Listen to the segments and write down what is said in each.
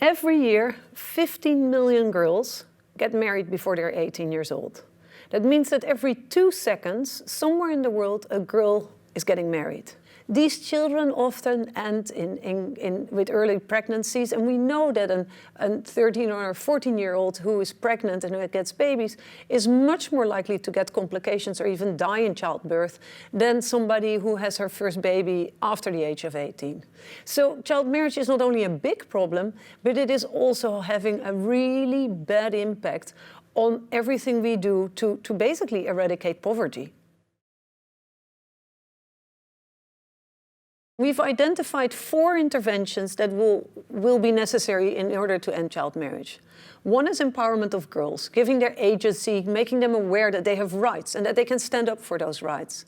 Every year, 15 million girls get married before they're 18 years old. That means that every 2 seconds, somewhere in the world, a girl is getting married. These children often end with early pregnancies, and we know that a 13 or 14-year-old who is pregnant and who gets babies is much more likely to get complications or even die in childbirth than somebody who has her first baby after the age of 18. So child marriage is not only a big problem, but it is also having a really bad impact on everything we do to basically eradicate poverty. We've identified 4 interventions that will be necessary in order to end child marriage. One is empowerment of girls, giving their agency, making them aware that they have rights and that they can stand up for those rights.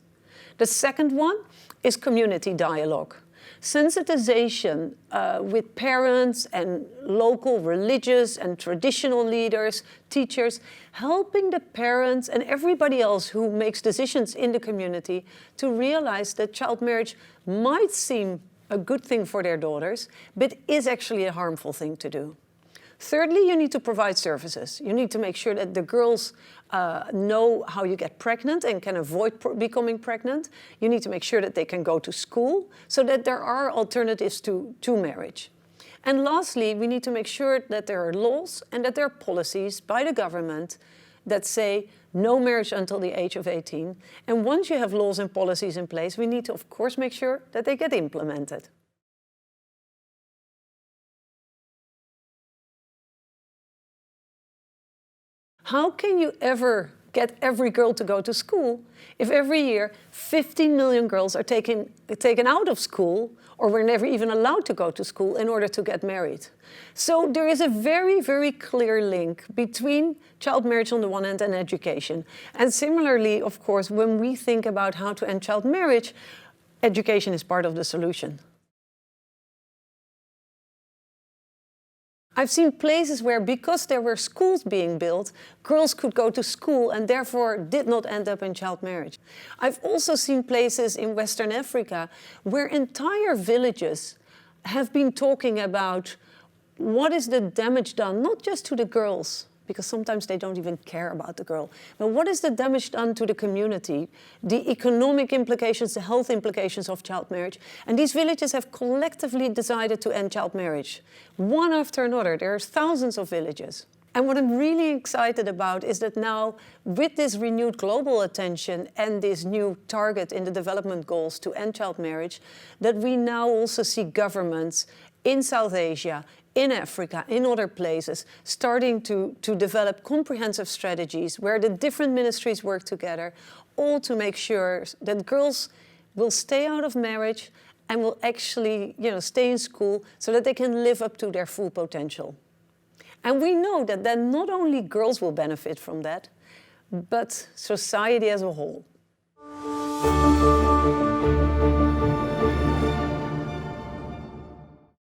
The second one is community dialogue. Sensitization with parents and local religious and traditional leaders, teachers, helping the parents and everybody else who makes decisions in the community to realize that child marriage might seem a good thing for their daughters, but is actually a harmful thing to do. Thirdly, you need to provide services. You need to make sure that the girls know how you get pregnant and can avoid becoming pregnant. You need to make sure that they can go to school so that there are alternatives to marriage. And lastly, we need to make sure that there are laws and that there are policies by the government that say no marriage until the age of 18. And once you have laws and policies in place, we need to, of course, make sure that they get implemented. How can you ever get every girl to go to school if every year 15 million girls are taken out of school or were never even allowed to go to school in order to get married? So there is a very, very clear link between child marriage on the one hand and education. And similarly, of course, when we think about how to end child marriage, education is part of the solution. I've seen places where, because there were schools being built, girls could go to school and therefore did not end up in child marriage. I've also seen places in Western Africa where entire villages have been talking about what is the damage done, not just to the girls, because sometimes they don't even care about the girl, but what is the damage done to the community, the economic implications, the health implications of child marriage. And these villages have collectively decided to end child marriage, one after another. There are thousands of villages. And what I'm really excited about is that now, with this renewed global attention and this new target in the development goals to end child marriage, that we now also see governments in South Asia, in Africa, in other places, starting to develop comprehensive strategies where the different ministries work together, all to make sure that girls will stay out of marriage and will actually, stay in school so that they can live up to their full potential. And we know that then not only girls will benefit from that, but society as a whole.